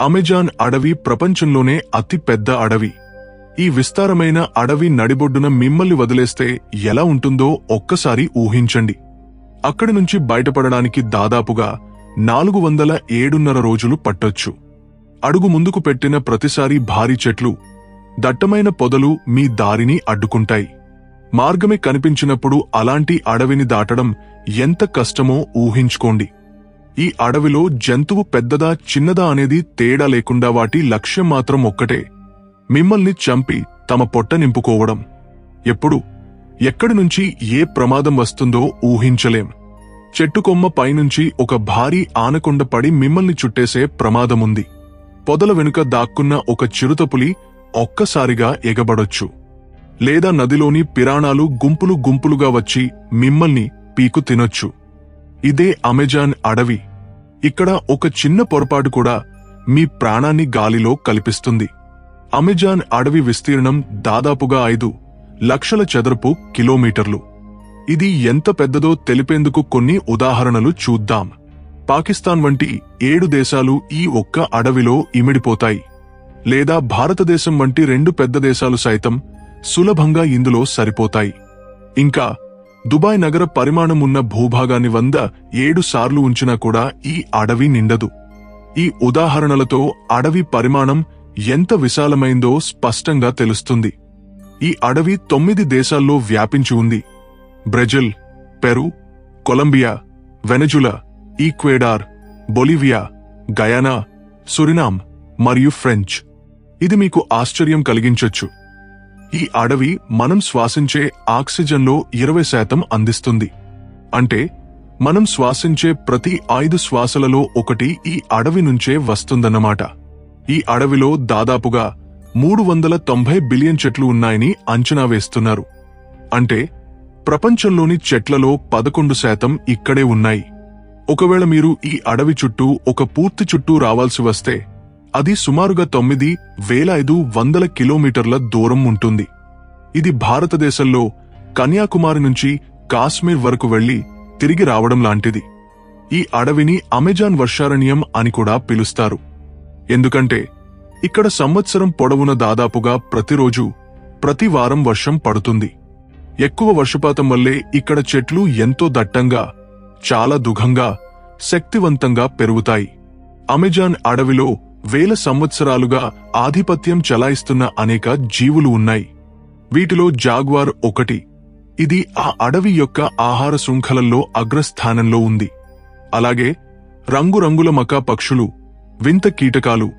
Amazon అడవి ప్రపంచంలోనే అతి పెద్ద అడవి. ఈ విస్తారమైన అడవి నడిబొడ్డున మిమ్మల్ని వదిలేస్తే ఎలా ఉంటుందో ఒక్కసారి ఊహించండి. అక్కడి నుంచి బయటపడడానికి దాదాపుగా 407.5 రోజులు పట్టొచ్చు. అడుగు ముందుకు పెట్టిన ప్రతిసారి భారీ చెట్లు, దట్టమైన పొదలు మీ దారిని అడ్డుకుంటాయి. మార్గమే కనిపించినప్పుడు అలాంటి అడవిని దాటడం ఎంత కష్టమో ఊహించుకోండి. ఈ అడవిలో జంతువు పెద్దదా చిన్నదా అనేది తేడా లేకుండా వాటి లక్ష్యం మాత్రం ఒక్కటే, మిమ్మల్ని చంపి తమ పొట్ట నింపుకోవడం. ఎప్పుడు, ఎక్కడి నుంచి ఏ ప్రమాదం వస్తుందో ఊహించలేం. చెట్టుకొమ్మ పైనుంచి ఒక భారీ ఆనకొండ పడి మిమ్మల్ని చుట్టేసే ప్రమాదముంది. పొదల వెనుక దాక్కున్న ఒక చిరుతపులి ఒక్కసారిగా ఎగబడొచ్చు. లేదా నదిలోని పిరాణాలు గుంపులు గుంపులుగా వచ్చి మిమ్మల్ని పీకు తినొచ్చు. ఇదే అమెజాన్ అడవి. ఇక్కడ ఒక చిన్న పొరపాటు కూడా మీ ప్రాణాన్ని గాలిలో కలిపిస్తుంది. అమెజాన్ అడవి విస్తీర్ణం దాదాపుగా 5 లక్షల చదరపు కిలోమీటర్లు. ఇది ఎంత పెద్దదో తెలిపేందుకు కొన్ని ఉదాహరణలు చూద్దాం. పాకిస్తాన్ వంటి 7 దేశాలు ఈ ఒక్క అడవిలో ఇమిడిపోతాయి. లేదా భారతదేశం వంటి 2 పెద్ద దేశాలు సైతం సులభంగా ఇందులో సరిపోతాయి. ఇంకా దుబాయ్ నగర పరిమాణం ఉన్న భూభాగాన్ని 107 సార్లు ఉంచినా కూడా ఈ అడవి నిండదు. ఈ ఉదాహరణలతో అడవి పరిమాణం ఎంత విశాలమైందో స్పష్టంగా తెలుస్తుంది. ఈ అడవి 9 దేశాల్లో వ్యాపించి ఉంది. Brazil, Peru, Colombia, Venezuela, Ecuador, Bolivia, Guyana, Suriname మరియు ఫ్రెంచ్. ఇది మీకు ఆశ్చర్యం కలిగించొచ్చు. ఈ అడవి మనం శ్వాసించే ఆక్సిజన్లో 20% అందిస్తుంది. అంటే మనం శ్వాసించే ప్రతి 5 శ్వాసలలో 1 ఈ అడవి నుంచే వస్తుందన్నమాట. ఈ అడవిలో దాదాపుగా 390 బిలియన్ చెట్లు ఉన్నాయని అంచనా వేస్తున్నారు. అంటే ప్రపంచంలోని చెట్లలో 11% ఇక్కడే ఉన్నాయి. ఒకవేళ మీరు ఈ అడవి చుట్టూ ఒక పూర్తి చుట్టూ రావాల్సి వస్తే అది సుమారుగా 9,500 కిలోమీటర్ల దూరం ఉంటుంది. ఇది భారతదేశంలో కన్యాకుమారి నుంచి కాశ్మీర్ వరకు వెళ్లి తిరిగి రావడం లాంటిది. ఈ అడవిని అమెజాన్ వర్షారణ్యం అని కూడా పిలుస్తారు. ఎందుకంటే ఇక్కడ సంవత్సరం పొడవున దాదాపుగా ప్రతిరోజు, ప్రతి వారం వర్షం పడుతుంది. ఎక్కువ వర్షపాతం వల్లే ఇక్కడ చెట్లు ఎంతో దట్టంగా, చాలా దుఘంగా, శక్తివంతంగా పెరుగుతాయి. అమెజాన్ అడవిలో వేల సంవత్సరాలుగా ఆధిపత్యం చెలాయిస్తున్న అనేక జీవులు ఉన్నాయి. వీటిలో జాగ్వార్ ఒకటి. ఇది ఆ అడవి యొక్క ఆహార శృంఖలల్లో అగ్రస్థానంలో ఉంది. అలాగే రంగురంగుల మకా పక్షులు, వింత కీటకాలు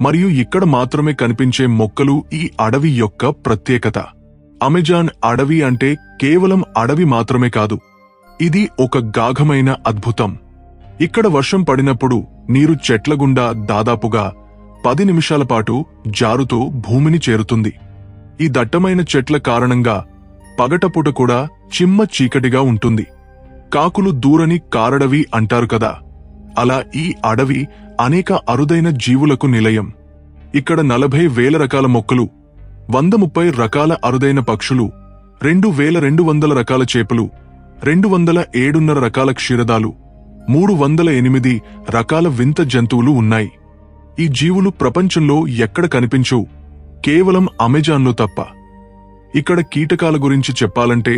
మరియు ఇక్కడ మాత్రమే కనిపించే మొక్కలు ఈ అడవి యొక్క ప్రత్యేకత. అమెజాన్ అడవి అంటే కేవలం అడవి మాత్రమే కాదు, ఇది ఒక గాఢమైన అద్భుతం. ఇక్కడ వర్షం పడినప్పుడు నీరు చెట్ల గుండా దాదాపుగా 10 నిమిషాల పాటు జారుతూ భూమిని చేరుతుంది. ఈ దట్టమైన చెట్ల కారణంగా పగటపూట కూడా చిమ్మ చీకటిగా ఉంటుంది. కాకులు దూరని కారడవి అంటారు కదా, అలా ఈ అడవి అనేక అరుదైన జీవులకు నిలయం. ఇక్కడ 40,000 రకాల మొక్కలు, 130 రకాల అరుదైన పక్షులు, 2,200 రకాల చేపలు, 207.5 రకాల క్షీరదాలు, 308 రకాల వింత జంతువులు ఉన్నాయి. ఈ జీవులు ప్రపంచంలో ఎక్కడ కనిపించవు, కేవలం అమెజాన్లో తప్ప. ఇక్కడ కీటకాల గురించి చెప్పాలంటే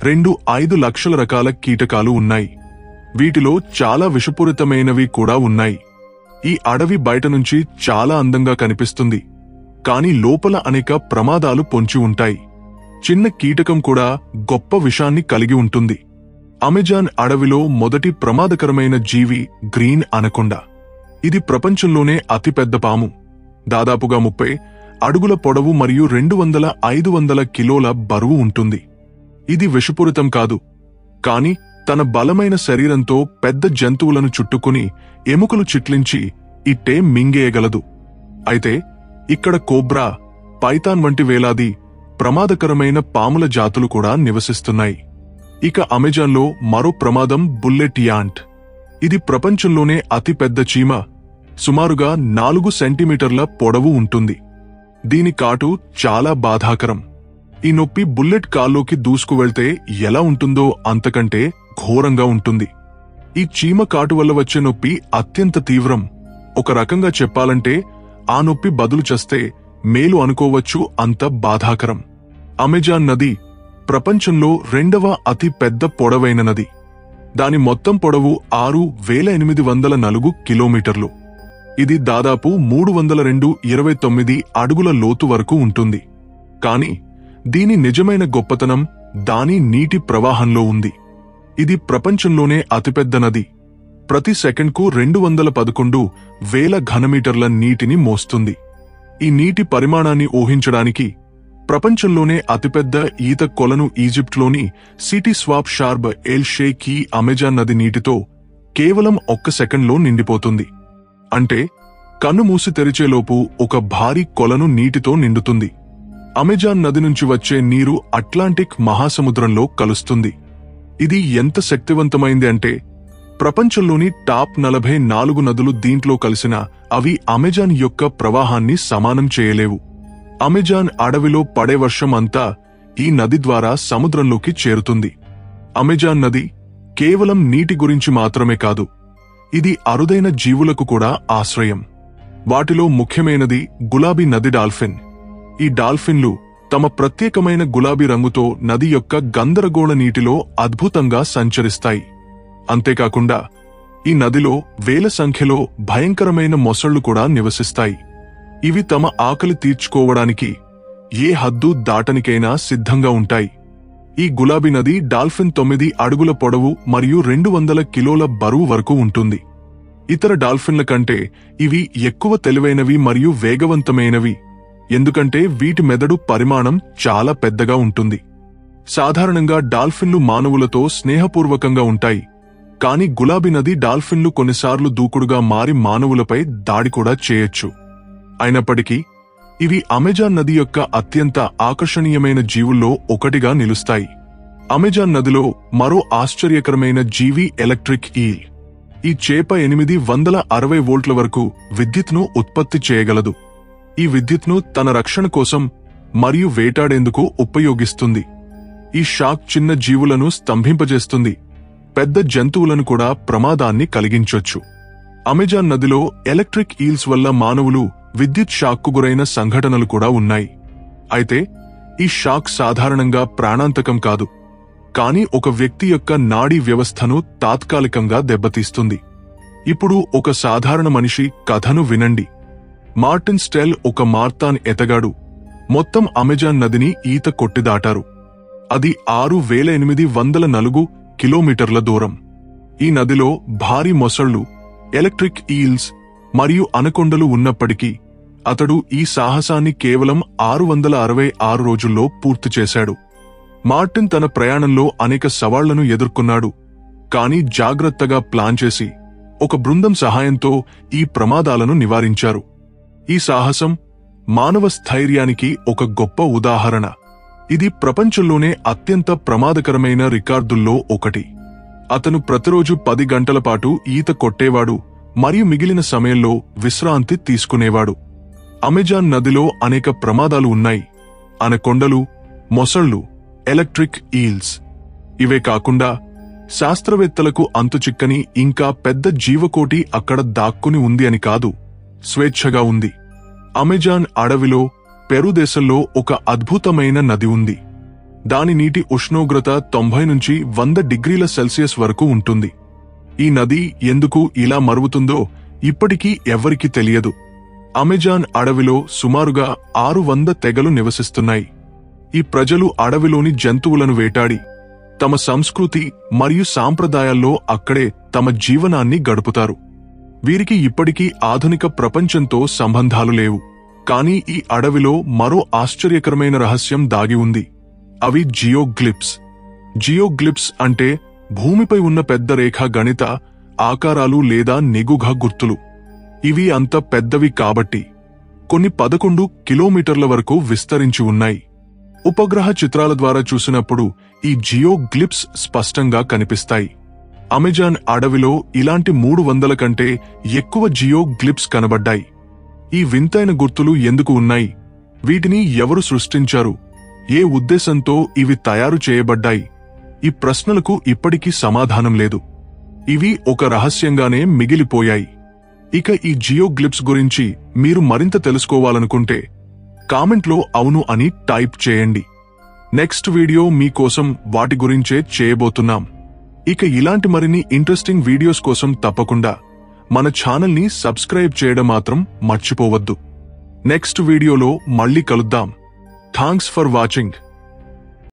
5 లక్షల రకాల కీటకాలు ఉన్నాయి. వీటిలో చాలా విషపూరితమైనవి కూడా ఉన్నాయి. ఈ అడవి బయట నుంచి చాలా అందంగా కనిపిస్తుంది, కాని లోపల అనేక ప్రమాదాలు పొంచి ఉంటాయి. చిన్న కీటకం కూడా గొప్ప విషాన్ని కలిగి ఉంటుంది. అమెజాన్ అడవిలో మొదటి ప్రమాదకరమైన జీవి గ్రీన్ అనకొండ. ఇది ప్రపంచంలోనే అతిపెద్ద పాము. దాదాపుగా 30 అడుగుల పొడవు మరియు 200-500 కిలోల బరువు ఉంటుంది. ఇది విషపూరితం కాదు, కాని తన బలమైన శరీరంతో పెద్ద జంతువులను చుట్టుకుని ఎముకలు చిట్లించి ఇట్టే మింగేయగలదు. అయితే ఇక్కడ కోబ్రా, పైథాన్ వంటి వేలాది ప్రమాదకరమైన పాముల జాతులు కూడా నివసిస్తున్నాయి. ఇక అమెజాన్లో మరో ప్రమాదం బుల్లెట్ యాంట్. ఇది ప్రపంచంలోనే అతిపెద్ద చీమ. సుమారుగా 4 సెంటీమీటర్ల పొడవు ఉంటుంది. దీని కాటు చాలా బాధాకరం. ఈ నొప్పి బుల్లెట్ కాల్లోకి దూసుకువెళ్తే ఎలా ఉంటుందో అంతకంటే ఘోరంగా ఉంటుంది. ఈ చీమ కాటు వల్ల వచ్చే నొప్పి అత్యంత తీవ్రం, ఒక రకంగా చెప్పాలంటే ఆ నొప్పి బదులు చేస్తే మేలు అనుకోవచ్చు, అంత బాధాకరం. అమెజాన్ నది ప్రపంచంలో 2వ అతి పెద్ద పొడవైన నది. దాని మొత్తం పొడవు 6,804 కిలోమీటర్లు. ఇది దాదాపు 329 అడుగుల లోతు వరకు ఉంటుంది. కాని దీని నిజమైన గొప్పతనం దాని నీటి ప్రవాహంలో ఉంది. ఇది ప్రపంచంలోనే అతిపెద్ద నది. ప్రతి సెకండ్కు 211,000 ఘనమీటర్ల నీటిని మోస్తుంది. ఈ నీటి పరిమాణాన్ని ఊహించడానికి ప్రపంచంలోనే అతిపెద్ద ఈత కొలను ఈజిప్ట్లోని సిటీ స్వాప్ షార్బ్ ఎల్ షేక్ ఈ అమెజాన్ నది నీటితో కేవలం 1 సెకండ్లో నిండిపోతుంది. అంటే కన్ను మూసి తెరిచేలోపు ఒక భారీ కొలను నీటితో నిండుతుంది. అమెజాన్ నది నుంచి వచ్చే నీరు అట్లాంటిక్ మహాసముద్రంలో కలుస్తుంది. ఇది ఎంత శక్తివంతమైంది అంటే ప్రపంచంలోని టాప్ 44 నదులు దీంట్లో కలిసినా అవి అమెజాన్ యొక్క ప్రవాహాన్ని సమానం చేయలేవు. అమెజాన్ అడవిలో పడే వర్షం అంతా ఈ నది ద్వారా సముద్రంలోకి చేరుతుంది. అమెజాన్ నది కేవలం నీటి గురించి మాత్రమే కాదు, ఇది అరుదైన జీవులకు కూడా ఆశ్రయం. వాటిలో ముఖ్యమైనది గులాబీ నది డాల్ఫిన్. ఈ డాల్ఫిన్లు తమ ప్రత్యేకమైన గులాబీ రంగుతో నది యొక్క గందరగోళ నీటిలో అద్భుతంగా సంచరిస్తాయి. అంతేకాకుండా ఈ నదిలో వేల సంఖ్యలో భయంకరమైన మొసళ్లు కూడా నివసిస్తాయి. ఇవి తమ ఆకలి తీర్చుకోవడానికి ఏ హద్దు దాటనికైనా సిద్ధంగా ఉంటాయి. ఈ గులాబీ నది డాల్ఫిన్ 9 అడుగుల పొడవు మరియు 200 కిలోల బరువు వరకు ఉంటుంది. ఇతర డాల్ఫిన్ల కంటే ఇవి ఎక్కువ తెలివైనవి మరియు వేగవంతమైనవి, ఎందుకంటే వీటి మెదడు పరిమాణం చాలా పెద్దగా ఉంటుంది. సాధారణంగా డాల్ఫిన్లు మానవులతో స్నేహపూర్వకంగా ఉంటాయి, కాని గులాబీ నది డాల్ఫిన్లు కొన్నిసార్లు దూకుడుగా మారి మానవులపై దాడి కూడా చేయొచ్చు. అయినప్పటికీ ఇవి అమెజాన్ నది యొక్క అత్యంత ఆకర్షణీయమైన జీవుల్లో ఒకటిగా నిలుస్తాయి. అమెజాన్ నదిలో మరో ఆశ్చర్యకరమైన జీవి ఎలక్ట్రిక్ ఈల్. ఈ చేప 860 వోల్ట్ల వరకు విద్యుత్ను ఉత్పత్తి చేయగలదు. ఈ విద్యుత్ను తన రక్షణ కోసం మరియు వేటాడేందుకు ఉపయోగిస్తుంది. ఈ షాక్ చిన్న జీవులను స్తంభింపజేస్తుంది, పెద్ద జంతువులను కూడా ప్రమాదాన్ని కలిగించొచ్చు. అమెజాన్ నదిలో ఎలక్ట్రిక్ ఈల్స్ వల్ల మానవులు విద్యుత్ షాక్కు గురైన సంఘటనలు కూడా ఉన్నాయి. అయితే ఈ షాక్ సాధారణంగా ప్రాణాంతకం కాదు, కానీ ఒక వ్యక్తి యొక్క నాడీ వ్యవస్థను తాత్కాలికంగా దెబ్బతీస్తుంది. ఇప్పుడు ఒక సాధారణ మనిషి కథను వినండి. మార్టిన్ స్టెల్ ఒక మారథాన్ ఎతగాడు. మొత్తం అమెజాన్ నదిని ఈత కొట్టి దాటారు. అది 6,804 కిలోమీటర్ల దూరం. ఈ నదిలో భారీ మొసళ్లు, ఎలక్ట్రిక్ ఈల్స్ మరియు అనకొండలు ఉన్నప్పటికీ అతడు ఈ సాహసాన్ని కేవలం 666 రోజుల్లో పూర్తి చేశాడు. మార్టిన్ తన ప్రయాణంలో అనేక సవాళ్లను ఎదుర్కొన్నాడు, కానీ జాగ్రత్తగా ప్లాన్ చేసి ఒక బృందం సహాయంతో ఈ ప్రమాదాలను నివారించారు. ఈ సాహసం మానవ స్థైర్యానికి ఒక గొప్ప ఉదాహరణ. ఇది ప్రపంచంలోనే అత్యంత ప్రమాదకరమైన రికార్డుల్లో ఒకటి. అతను ప్రతిరోజు 10 గంటల పాటు ఈత కొట్టేవాడు మరియు మిగిలిన సమయంలో విశ్రాంతి తీసుకునేవాడు. అమెజాన్ నదిలో అనేక ప్రమాదాలు ఉన్నాయి: అనకొండలు, మొసళ్లు, ఎలక్ట్రిక్ ఈల్స్. ఇవే కాకుండా శాస్త్రవేత్తలకు అంతుచిక్కని ఇంకా పెద్ద జీవకోటి అక్కడ దాక్కుని ఉంది అని కాదు, స్వేచ్ఛగా ఉంది. అమెజాన్ అడవిలో పెరు దేశంలో ఒక అద్భుతమైన నది ఉంది. దాని నీటి ఉష్ణోగ్రత 90 నుంచి 100 డిగ్రీల సెల్సియస్ వరకు ఉంటుంది. ఈ నది ఎందుకు ఇలా మరుగుతుందో ఇప్పటికీ ఎవ్వరికీ తెలియదు. అమెజాన్ అడవిలో సుమారుగా 600 తెగలు నివసిస్తున్నాయి. ఈ ప్రజలు అడవిలోని జంతువులను వేటాడి తమ సంస్కృతి మరియు సాంప్రదాయాల్లో అక్కడే తమ జీవనాన్ని గడుపుతారు. వీరికి ఇప్పటికీ ఆధునిక ప్రపంచంతో సంబంధాలు లేవు. కానీ ఈ అడవిలో మరో ఆశ్చర్యకరమైన రహస్యం దాగి ఉంది. అవి జియోగ్లిప్స్. జియోగ్లిప్స్ అంటే భూమిపై ఉన్న పెద్ద రేఖా గణిత ఆకారాలు లేదా నిగూఢ గుర్తులు. ఇవి అంత పెద్దవి కాబట్టి కొన్ని 11 కిలోమీటర్ల వరకు విస్తరించి ఉన్నాయి. ఉపగ్రహ చిత్రాల ద్వారా చూసినప్పుడు ఈ జియోగ్లిప్స్ స్పష్టంగా కనిపిస్తాయి. అమెజాన్ అడవిలో ఇలాంటి 300 కంటే ఎక్కువ జియోగ్లిప్స్ కనబడ్డాయి. ఈ వింతైన గుర్తులు ఎందుకు ఉన్నాయి? వీటిని ఎవరు సృష్టించారు? ఏ ఉద్దేశంతో ఇవి తయారు చేయబడ్డాయి? ఈ ప్రశ్నలకు ఇప్పటికీ సమాధానం లేదు. ఇవి ఒక రహస్యంగానే మిగిలిపోయాయి. ఇక ఈ జియోగ్లిప్స్ గురించి మీరు మరింత తెలుసుకోవాలనుకుంటే కామెంట్లో అవును అని టైప్ చేయండి. నెక్స్ట్ వీడియో మీకోసం వాటి గురించే చేయబోతున్నాం. ఇక ఇలాంటి మరిన్ని ఇంట్రెస్టింగ్ వీడియోస్ కోసం తప్పకుండా మన ఛానల్ని సబ్స్క్రైబ్ చేయడం మాత్రం మర్చిపోవద్దు. నెక్స్ట్ వీడియోలో మళ్ళీ కలుద్దాం. Thanks for watching.